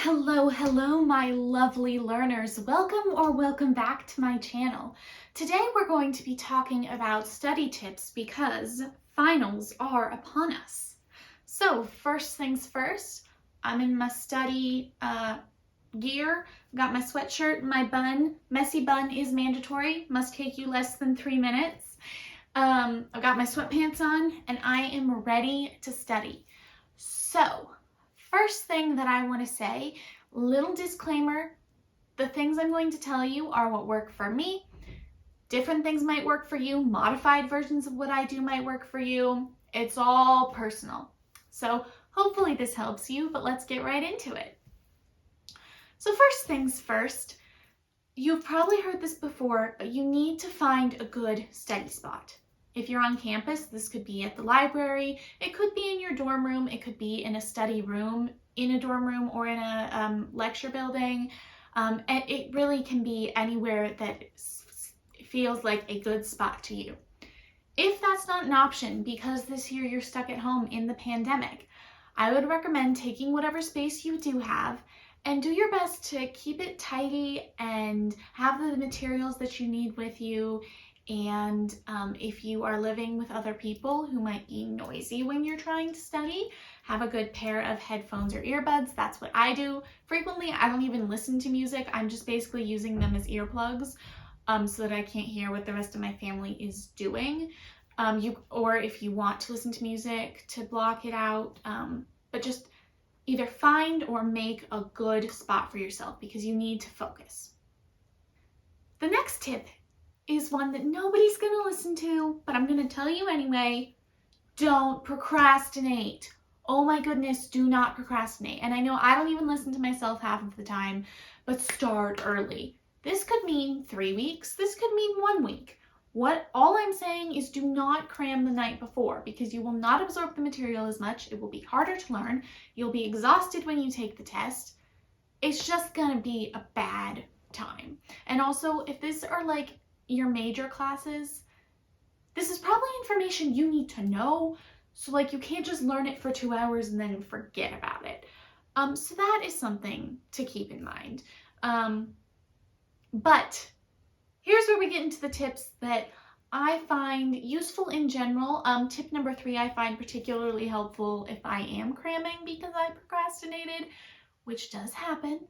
Hello, my lovely learners. Welcome back to my channel. Today we're going to be talking about study tips because finals are upon us. So first things first, I'm in my study gear. Got my sweatshirt, my bun. Messy bun is mandatory, must take you less than 3 minutes. I've got my sweatpants on and I am ready to study. So first thing that I want to say, little disclaimer, the things I'm going to tell you are what work for me. Different things might work for you. Modified versions of what I do might work for you. It's all personal. So hopefully this helps you, but let's get right into it. So first things first, you've probably heard this before, but you need to find a good study spot. If you're on campus, this could be at the library, it could be in your dorm room, it could be in a study room, in a dorm room, or in a lecture building. And it really can be anywhere that feels like a good spot to you. If that's not an option, because this year you're stuck at home in the pandemic, I would recommend taking whatever space you do have and do your best to keep it tidy and have the materials that you need with you. And if you are living with other people who might be noisy when you're trying to study, have a good pair of headphones or earbuds. That's what I do. Frequently, I don't even listen to music. I'm just basically using them as earplugs so that I can't hear what the rest of my family is doing. Or if you want to listen to music, to block it out. But just either find or make a good spot for yourself because you need to focus. The next tip is one that nobody's gonna listen to, but I'm gonna tell you anyway. Don't procrastinate. Oh my goodness, do not procrastinate. And I know I don't even listen to myself half of the time, but start early. This could mean 3 weeks, this could mean 1 week. All I'm saying is do not cram the night before because you will not absorb the material as much. It will be harder to learn. You'll be exhausted when you take the test. It's just gonna be a bad time. And also, if these are like your major classes, this is probably information you need to know. So like you can't just learn it for 2 hours and then forget about it. So that is something to keep in mind. But here's where we get into the tips that I find useful in general. Tip number 3 I find particularly helpful if I am cramming because I procrastinated, which does happen.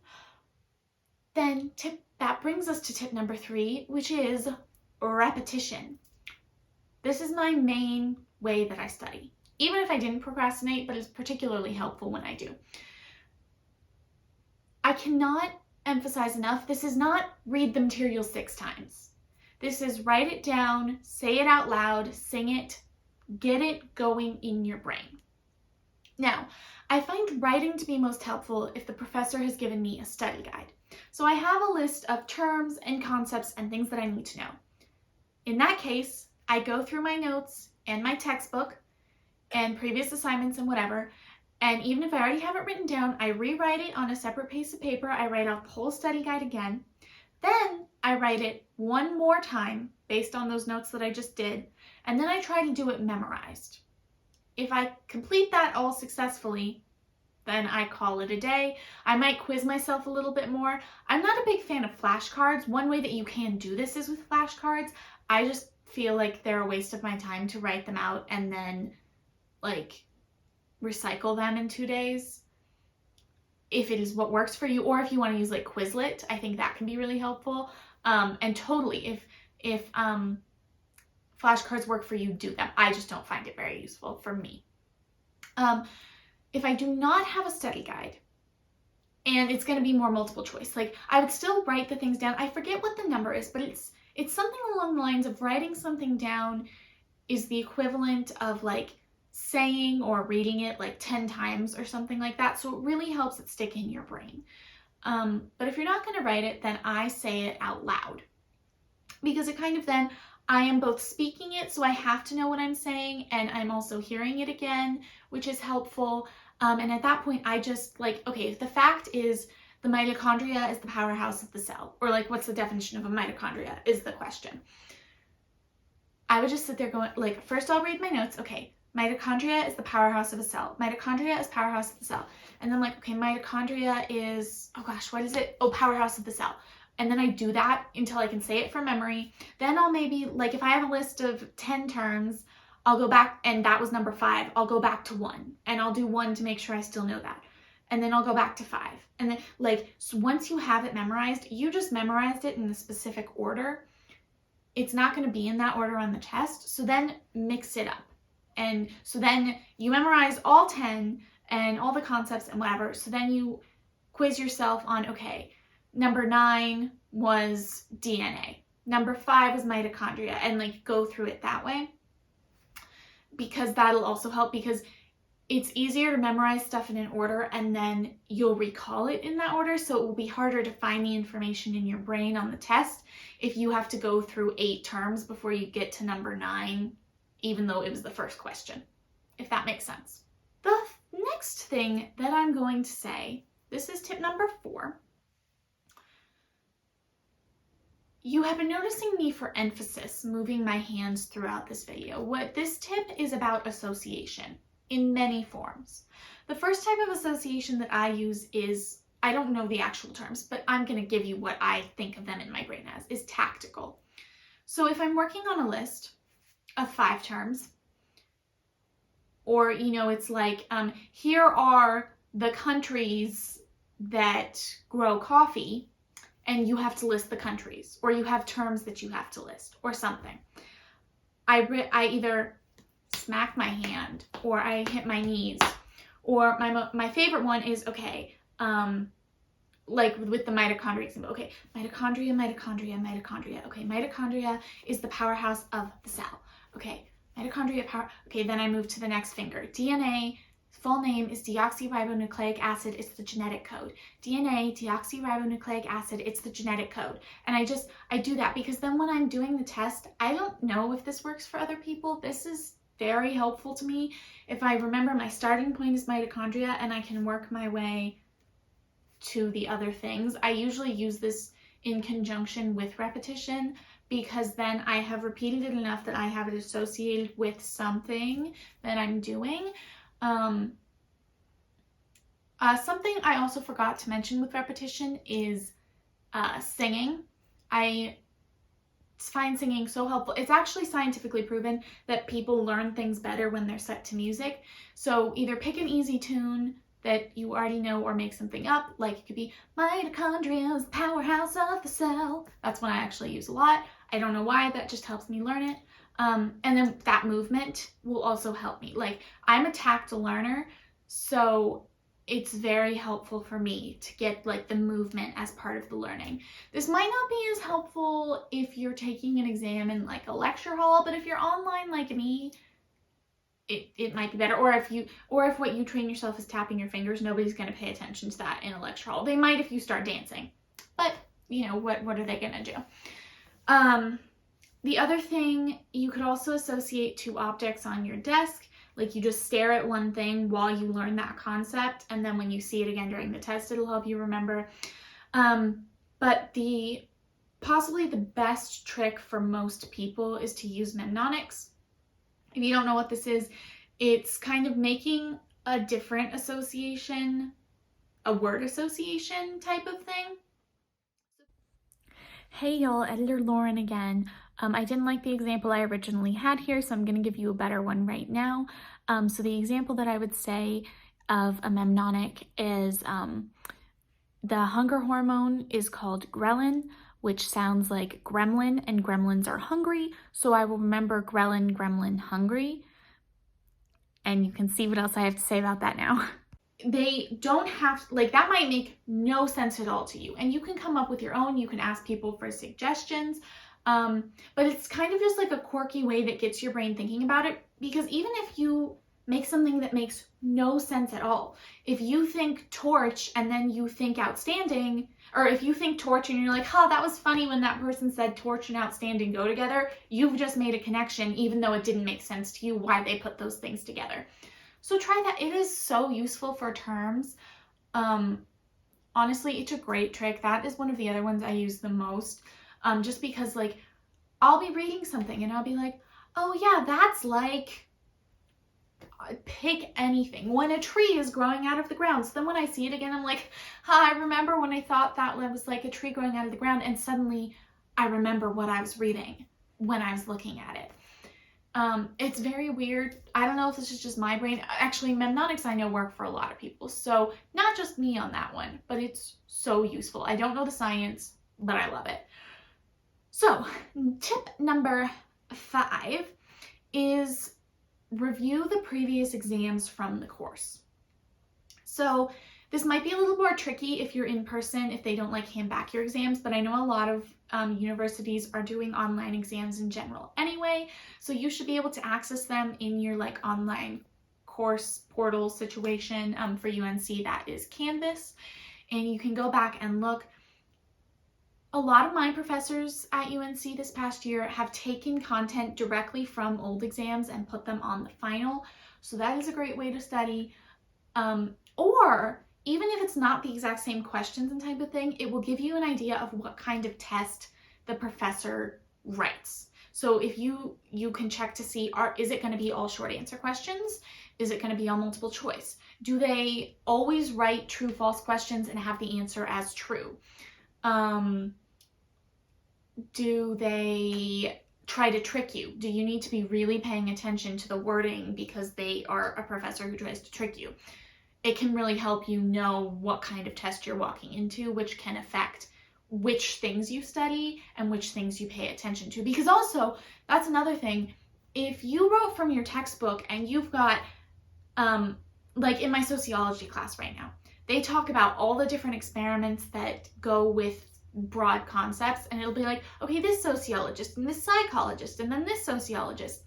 Then that brings us to tip number 3, which is repetition. This is my main way that I study. Even if I didn't procrastinate, but it's particularly helpful when I do. I cannot emphasize enough, this is not read the material 6 times. This is write it down, say it out loud, sing it, get it going in your brain. Now, I find writing to be most helpful if the professor has given me a study guide. So I have a list of terms and concepts and things that I need to know. In that case, I go through my notes and my textbook and previous assignments and whatever, and even if I already have it written down, I rewrite it on a separate piece of paper. I write out the whole study guide again. Then I write it one more time based on those notes that I just did, and then I try to do it memorized. If I complete that all successfully, then I call it a day. I might quiz myself a little bit more. I'm not a big fan of flashcards. One way that you can do this is with flashcards. I just feel like they're a waste of my time to write them out and then like recycle them in 2 days. If it is what works for you, or if you want to use like Quizlet, I think that can be really helpful. And totally, if flashcards work for you, do them. I just don't find it very useful for me. If I do not have a study guide, and it's going to be more multiple choice, like I would still write the things down. I forget what the number is, but it's something along the lines of writing something down is the equivalent of like saying or reading it like 10 times or something like that. So it really helps it stick in your brain. But if you're not going to write it, then I say it out loud because it kind of then I am both speaking it, so I have to know what I'm saying, and I'm also hearing it again, which is helpful. And at that point, I just like, okay, if the fact is the mitochondria is the powerhouse of the cell, or like, what's the definition of a mitochondria is the question. I would just sit there going, like, first I'll read my notes. Okay, Mitochondria is the powerhouse of a cell. Mitochondria is powerhouse of the cell. And then like, okay, mitochondria is, oh gosh, what is it? Oh, powerhouse of the cell. And then I do that until I can say it from memory. Then I'll maybe, like if I have a list of 10 terms, I'll go back, and that was number 5. I'll go back to 1, and I'll do 1 to make sure I still know that. And then I'll go back to 5. And then like, so once you have it memorized, you just memorized it in the specific order. It's not going to be in that order on the test. So then mix it up. And so then you memorize all 10 and all the concepts and whatever. So then you quiz yourself on, okay, number 9 was DNA. Number 5 was mitochondria, and like go through it that way, because that'll also help, because it's easier to memorize stuff in an order and then you'll recall it in that order. So it will be harder to find the information in your brain on the test if you have to go through 8 terms before you get to number 9, even though it was the first question, if that makes sense. The next thing that I'm going to say, this is tip number 4. You have been noticing me for emphasis moving my hands throughout this video. What this tip is about association in many forms. The first type of association that I use is, I don't know the actual terms, but I'm going to give you what I think of them in my brain as, is tactical. So if I'm working on a list of 5 terms, or, you know, it's like, here are the countries that grow coffee, and you have to list the countries, or you have terms that you have to list, or something. I either smack my hand, or I hit my knees, or my favorite one is, okay, like with the mitochondria example, okay, mitochondria, mitochondria, mitochondria. Okay, mitochondria is the powerhouse of the cell. Okay, mitochondria power. Okay, then I move to the next finger. DNA, full name is deoxyribonucleic acid. It's the genetic code. DNA, deoxyribonucleic acid. It's the genetic code. And I do that because then when I'm doing the test, I don't know if this works for other people. This is very helpful to me. If I remember my starting point is mitochondria and I can work my way to the other things. I usually use this in conjunction with repetition, because then I have repeated it enough that I have it associated with something that I'm doing. Something I also forgot to mention with repetition is singing. I find singing so helpful. It's actually scientifically proven that people learn things better when they're set to music. So either pick an easy tune that you already know, or make something up. Like it could be mitochondria is the powerhouse of the cell. That's one I actually use a lot. I don't know why, that just helps me learn it. And then that movement will also help me. Like I'm a tactile learner, so it's very helpful for me to get like the movement as part of the learning. This might not be as helpful if you're taking an exam in like a lecture hall, but if you're online like me, it might be better. Or if what you train yourself is tapping your fingers, nobody's going to pay attention to that in a lecture hall. They might if you start dancing, but you know, what are they going to do? The other thing, you could also associate 2 objects on your desk. Like you just stare at one thing while you learn that concept, and then when you see it again during the test, it'll help you remember. But possibly the best trick for most people is to use mnemonics. If you don't know what this is, it's kind of making a different association, a word association type of thing. Hey y'all, Editor Lauren again. I didn't like the example I originally had here, so I'm going to give you a better one right now. So the example that I would say of a mnemonic is the hunger hormone is called ghrelin, which sounds like gremlin, and gremlins are hungry. So I will remember ghrelin, gremlin, hungry. And you can see what else I have to say about that now. They don't have, like that might make no sense at all to you. And you can come up with your own, you can ask people for suggestions. But it's kind of just like a quirky way that gets your brain thinking about it, because even if you make something that makes no sense at all, if you think torch and then you think outstanding, or if you think torch and you're like, huh, that was funny when that person said torch and outstanding go together, you've just made a connection even though it didn't make sense to you why they put those things together. So try that. It is so useful for terms. Honestly, it's a great trick. That is one of the other ones I use the most. Just because like I'll be reading something and I'll be like, oh yeah, that's like pick anything. When a tree is growing out of the ground, so then when I see it again, I'm like, I remember when I thought that was like a tree growing out of the ground, and suddenly I remember what I was reading when I was looking at it. It's very weird. I don't know if this is just my brain. Actually, mnemonics I know work for a lot of people, so not just me on that one, but it's so useful. I don't know the science, but I love it. So, tip number 5 is review the previous exams from the course. So this might be a little more tricky if you're in person, if they don't like hand back your exams, but I know a lot of universities are doing online exams in general anyway, so you should be able to access them in your like online course portal situation. For UNC, that is Canvas, and you can go back and look. A lot of my professors at UNC this past year have taken content directly from old exams and put them on the final, so that is a great way to study. Or even if it's not the exact same questions and type of thing, it will give you an idea of what kind of test the professor writes. So if you can check to see, is it going to be all short answer questions? Is it going to be all multiple choice? Do they always write true false questions and have the answer as true? Do they try to trick you? Do you need to be really paying attention to the wording because they are a professor who tries to trick you? It can really help you know what kind of test you're walking into, which can affect which things you study and which things you pay attention to. Because also, that's another thing, if you wrote from your textbook and you've got, like in my sociology class right now, they talk about all the different experiments that go with broad concepts, and it'll be like, okay, this sociologist and this psychologist and then this sociologist.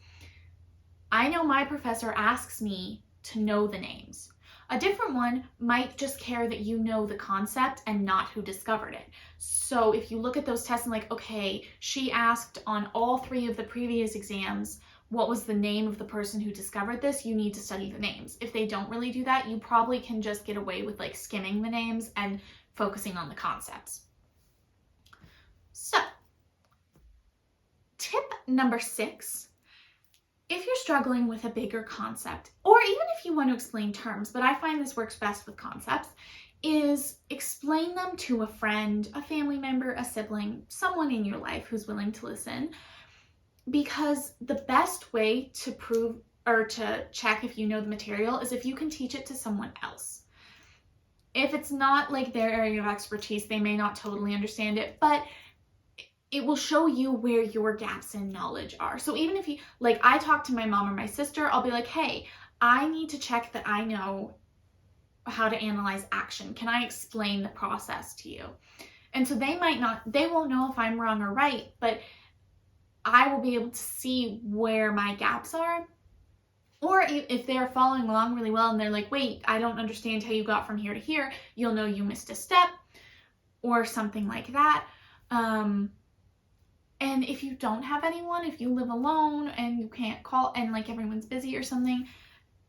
I know my professor asks me to know the names. A different one might just care that you know the concept and not who discovered it. So if you look at those tests and like, okay, she asked on all 3 of the previous exams, what was the name of the person who discovered this? You need to study the names. If they don't really do that, you probably can just get away with like skimming the names and focusing on the concepts. So, tip number 6. If you're struggling with a bigger concept, or even if you want to explain terms, but I find this works best with concepts, is explain them to a friend, a family member, a sibling, someone in your life who's willing to listen, because the best way to prove or to check if you know the material is if you can teach it to someone else. If it's not like their area of expertise, they may not totally understand it, but it will show you where your gaps in knowledge are. So even if you, like I talk to my mom or my sister, I'll be like, hey, I need to check that I know how to analyze action. Can I explain the process to you? And so they won't know if I'm wrong or right, but I will be able to see where my gaps are. Or if they're following along really well and they're like, wait, I don't understand how you got from here to here, you'll know you missed a step or something like that. And if you don't have anyone, if you live alone and you can't call and like everyone's busy or something,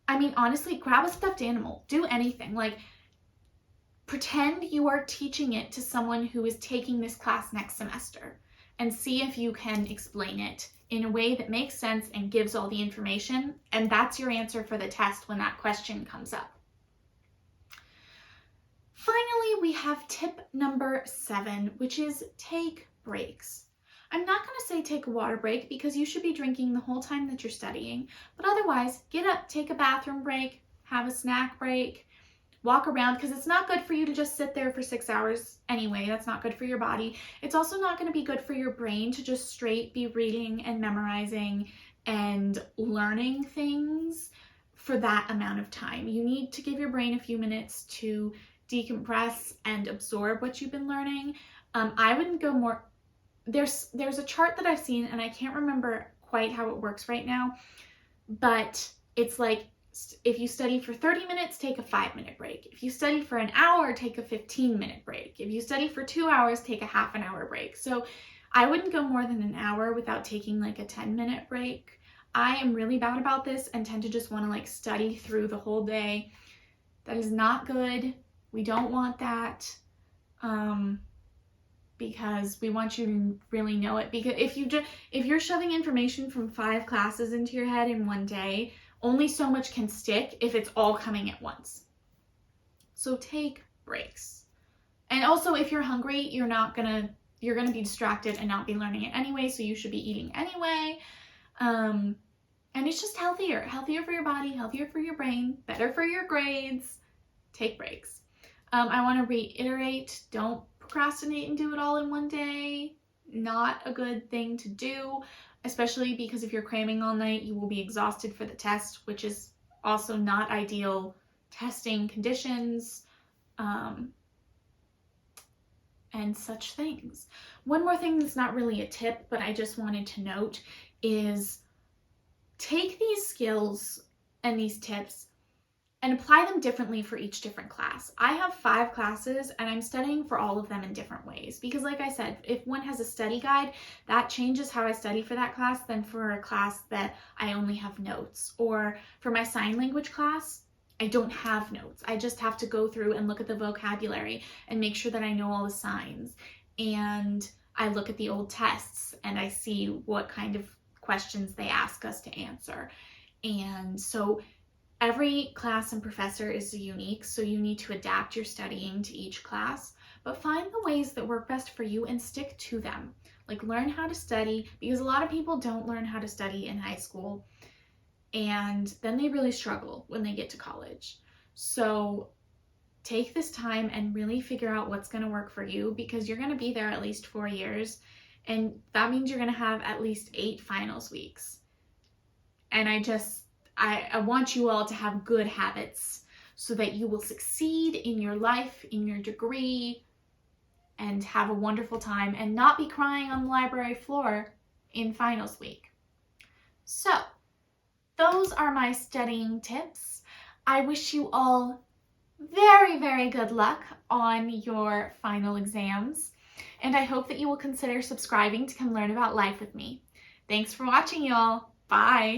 I mean, honestly, grab a stuffed animal, do anything. Like pretend you are teaching it to someone who is taking this class next semester and see if you can explain it in a way that makes sense and gives all the information. And that's your answer for the test when that question comes up. Finally, we have tip number 7, which is take breaks. I'm not going to say take a water break because you should be drinking the whole time that you're studying, but otherwise get up, take a bathroom break, have a snack break, walk around, because it's not good for you to just sit there for 6 hours anyway. That's not good for your body. It's also not going to be good for your brain to just straight be reading and memorizing and learning things for that amount of time. You need to give your brain a few minutes to decompress and absorb what you've been learning. I wouldn't go more. There's a chart that I've seen, and I can't remember quite how it works right now, but it's like if you study for 30 minutes, take a 5-minute break. If you study for an hour, take a 15-minute break. If you study for 2 hours, take a half an hour break. So I wouldn't go more than an hour without taking like a 10-minute break. I am really bad about this and tend to just want to like study through the whole day. That is not good. We don't want that. Because we want you to really know it. Because if you're shoving information from 5 classes into your head in one day, only so much can stick if it's all coming at once. So take breaks. And also, if you're hungry, you're gonna be distracted and not be learning it anyway, so you should be eating anyway. And it's just healthier for your body, healthier for your brain, better for your grades. Take breaks. I want to reiterate, don't procrastinate and do it all in one day. Not a good thing to do, especially because if you're cramming all night, you will be exhausted for the test, which is also not ideal testing conditions, and such things. One more thing that's not really a tip, but I just wanted to note is take these skills and these tips and apply them differently for each different class. I have 5 classes and I'm studying for all of them in different ways because, like I said, if one has a study guide, that changes how I study for that class than for a class that I only have notes. Or for my sign language class, I don't have notes. I just have to go through and look at the vocabulary and make sure that I know all the signs. And I look at the old tests and I see what kind of questions they ask us to answer. And so every class and professor is unique, so you need to adapt your studying to each class, but find the ways that work best for you and stick to them. Like, learn how to study, because a lot of people don't learn how to study in high school, and then they really struggle when they get to college. So take this time and really figure out what's going to work for you, because you're going to be there at least 4 years, and that means you're going to have at least 8 finals weeks. And I want you all to have good habits so that you will succeed in your life, in your degree, and have a wonderful time and not be crying on the library floor in finals week. So, those are my studying tips. I wish you all very, very good luck on your final exams, and I hope that you will consider subscribing to come learn about life with me. Thanks for watching, y'all. Bye.